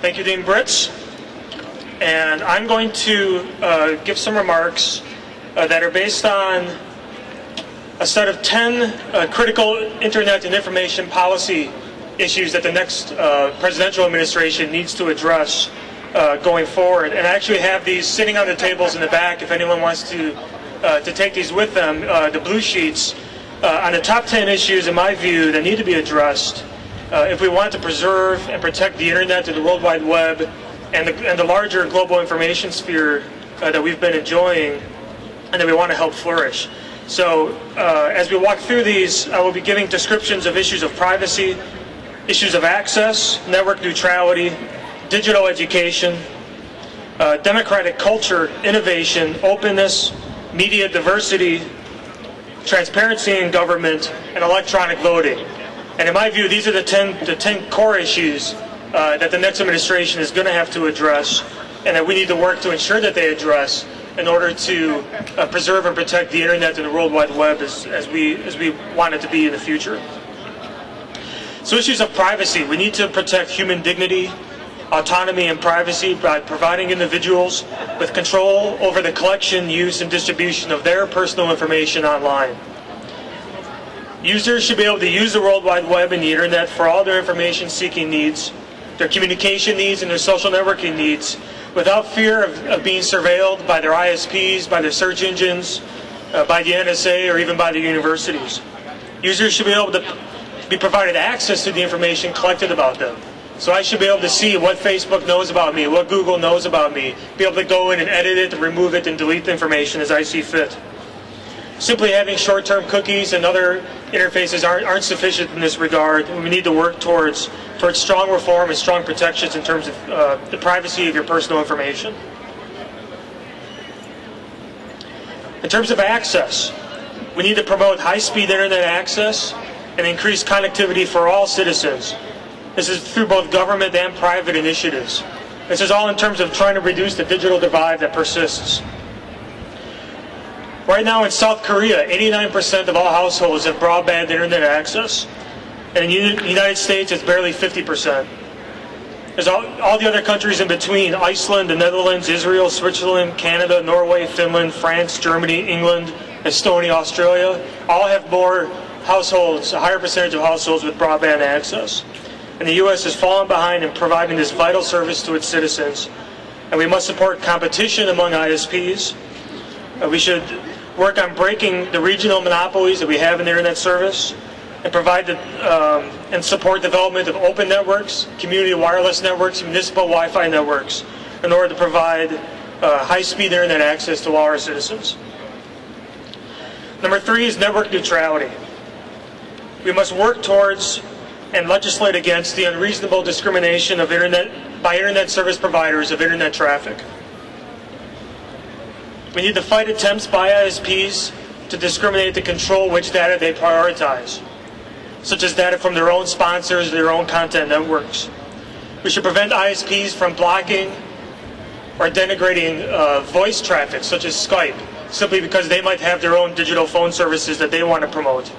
Thank you, Dean Britz. And I'm going to give some remarks that are based on a set of 10 critical Internet and information policy issues that the next presidential administration needs to address going forward. And I actually have these sitting on the tables in the back if anyone wants to take these with them, the blue sheets, on the top 10 issues, in my view, that need to be addressed if we want to preserve and protect the Internet and the World Wide Web and the larger global information sphere that we've been enjoying and that we want to help flourish. So as we walk through these, I will be giving descriptions of issues of privacy, issues of access, network neutrality, digital education, democratic culture, innovation, openness, media diversity, transparency in government, and electronic voting. And in my view, these are the 10 core issues that the next administration is going to have to address and that we need to work to ensure that they address in order to preserve and protect the Internet and the World Wide Web as we want it to be in the future. So issues of privacy. We need to protect human dignity, autonomy, and privacy by providing individuals with control over the collection, use, and distribution of their personal information online. Users should be able to use the World Wide Web and the Internet for all their information-seeking needs, their communication needs, and their social networking needs without fear of being surveilled by their ISPs, by their search engines, by the NSA, or even by the universities. Users should be able to be provided access to the information collected about them. So I should be able to see what Facebook knows about me, what Google knows about me, be able to go in and edit it, remove it, and delete the information as I see fit. Simply having short-term cookies and other interfaces aren't sufficient in this regard, and we need to work towards strong reform and strong protections in terms of the privacy of your personal information. In terms of access, we need to promote high-speed Internet access and increase connectivity for all citizens. This is through both government and private initiatives. This is all in terms of trying to reduce the digital divide that persists. Right now in South Korea, 89% of all households have broadband Internet access. And in the United States, it's barely 50%. There's all the other countries in between: Iceland, the Netherlands, Israel, Switzerland, Canada, Norway, Finland, France, Germany, England, Estonia, Australia, all have more households, a higher percentage of households with broadband access. And the U.S. has fallen behind in providing this vital service to its citizens. And we must support competition among ISPs. We should work on breaking the regional monopolies that we have in the Internet service and provide and support development of open networks, community wireless networks, municipal Wi-Fi networks in order to provide high-speed Internet access to all our citizens. Number 3 is network neutrality. We must work towards and legislate against the unreasonable discrimination of by Internet service providers of Internet traffic. We need to fight attempts by ISPs to discriminate to control which data they prioritize, such as data from their own sponsors, their own content networks. We should prevent ISPs from blocking or denigrating voice traffic, such as Skype, simply because they might have their own digital phone services that they want to promote.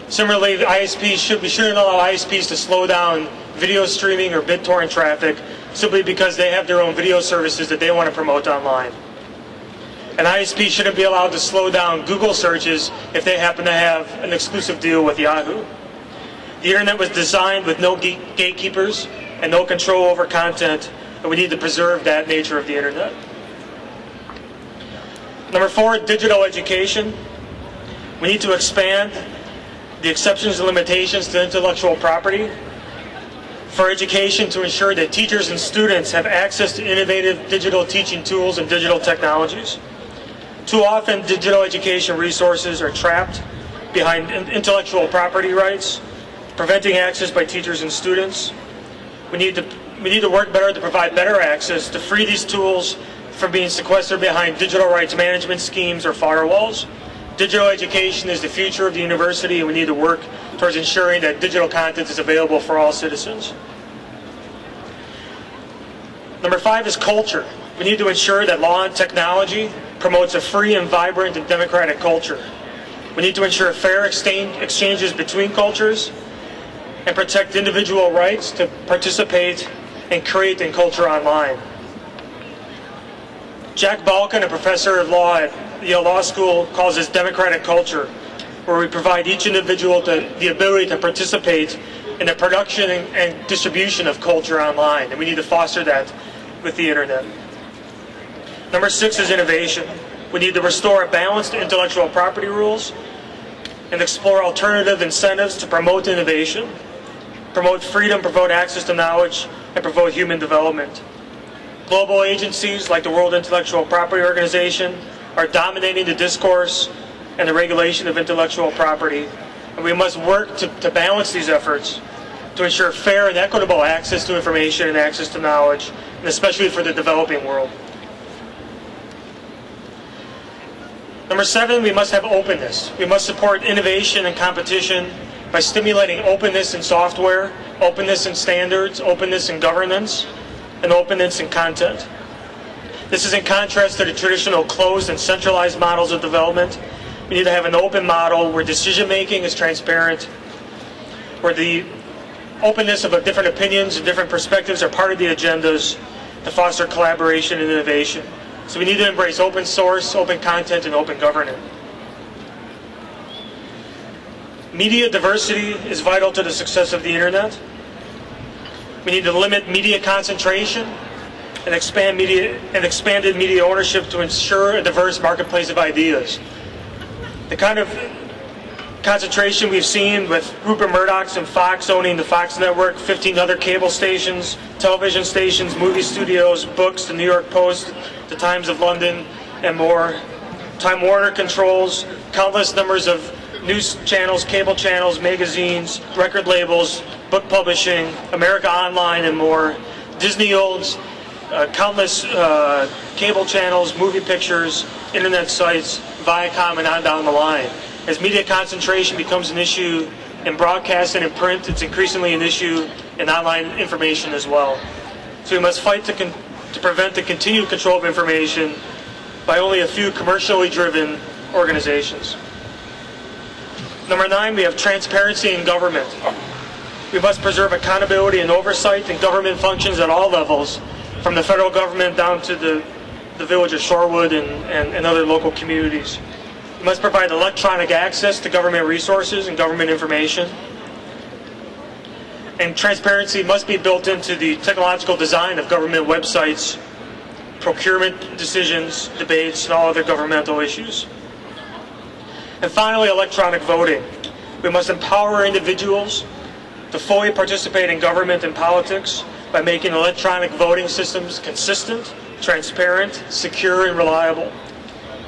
Similarly, we shouldn't allow ISPs to slow down video streaming or BitTorrent traffic simply because they have their own video services that they want to promote online. An ISP shouldn't be allowed to slow down Google searches if they happen to have an exclusive deal with Yahoo. The Internet was designed with no gatekeepers and no control over content, and we need to preserve that nature of the Internet. Number 4, digital education. We need to expand the exceptions and limitations to intellectual property for education to ensure that teachers and students have access to innovative digital teaching tools and digital technologies. Too often, digital education resources are trapped behind intellectual property rights, preventing access by teachers and students. We need to work better to provide better access to free these tools from being sequestered behind digital rights management schemes or firewalls. Digital education is the future of the university, and we need to work towards ensuring that digital content is available for all citizens. Number 5 is culture. We need to ensure that law and technology promotes a free and vibrant and democratic culture. We need to ensure fair exchanges between cultures and protect individual rights to participate and create in culture online. Jack Balkin, a professor of law at Yale Law School, calls this democratic culture, where we provide each individual the ability to participate in the production and distribution of culture online, and we need to foster that with the internet. Number 6 is innovation. We need to restore balanced intellectual property rules and explore alternative incentives to promote innovation, promote freedom, promote access to knowledge, and promote human development. Global agencies like the World Intellectual Property Organization are dominating the discourse and the regulation of intellectual property, and we must work to balance these efforts to ensure fair and equitable access to information and access to knowledge, and especially for the developing world. Number 7, we must have openness. We must support innovation and competition by stimulating openness in software, openness in standards, openness in governance, and openness in content. This is in contrast to the traditional closed and centralized models of development. We need to have an open model where decision-making is transparent, where the openness of different opinions and different perspectives are part of the agendas to foster collaboration and innovation. So we need to embrace open source, open content, and open governance. Media diversity is vital to the success of the internet. We need to limit media concentration and expanded media ownership to ensure a diverse marketplace of ideas. The kind of concentration we've seen with Rupert Murdoch and Fox owning the Fox network, 15 other cable stations, television stations, movie studios, books, the New York Post, the Times of London, and more. Time Warner controls countless numbers of news channels, cable channels, magazines, record labels, book publishing, America Online, and more. Disney owns countless cable channels, movie pictures, internet sites, Viacom, and on down the line. As media concentration becomes an issue in broadcast and in print, it's increasingly an issue in online information as well. So we must fight to prevent the continued control of information by only a few commercially driven organizations. Number 9, we have transparency in government. We must preserve accountability and oversight in government functions at all levels, from the federal government down to the village of Shorewood and other local communities. We must provide electronic access to government resources and government information. And transparency must be built into the technological design of government websites, procurement decisions, debates, and all other governmental issues. And finally, electronic voting. We must empower individuals to fully participate in government and politics by making electronic voting systems consistent, transparent, secure, and reliable.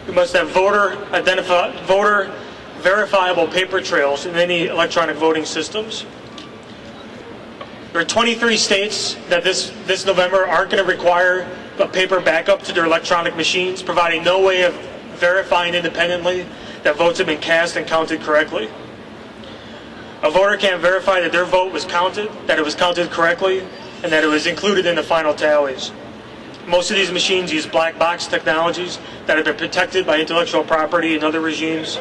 We must have voter verifiable paper trails in any electronic voting systems. There are 23 states that this November aren't going to require a paper backup to their electronic machines, providing no way of verifying independently that votes have been cast and counted correctly. A voter can't verify that their vote was counted, that it was counted correctly, and that it was included in the final tallies. Most of these machines use black box technologies that have been protected by intellectual property and other regimes,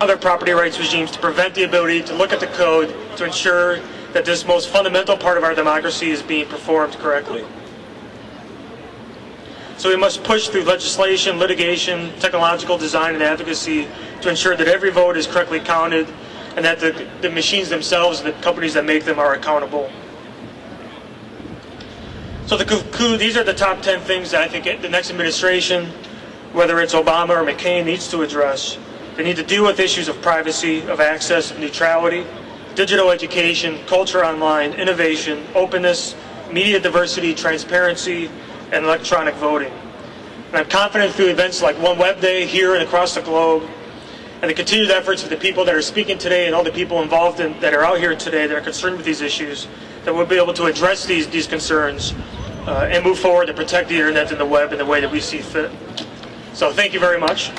other property rights regimes, to prevent the ability to look at the code to ensure that this most fundamental part of our democracy is being performed correctly. So we must push through legislation, litigation, technological design, and advocacy to ensure that every vote is correctly counted and that the machines themselves and the companies that make them are accountable. So these are the top 10 things that I think the next administration, whether it's Obama or McCain, needs to address. They need to deal with issues of privacy, of access, of neutrality, digital education, culture online, innovation, openness, media diversity, transparency, and electronic voting. And I'm confident through events like One Web Day here and across the globe, and the continued efforts of the people that are speaking today and all the people involved that are out here today that are concerned with these issues, that we'll be able to address these concerns and move forward to protect the internet and the web in the way that we see fit. So thank you very much.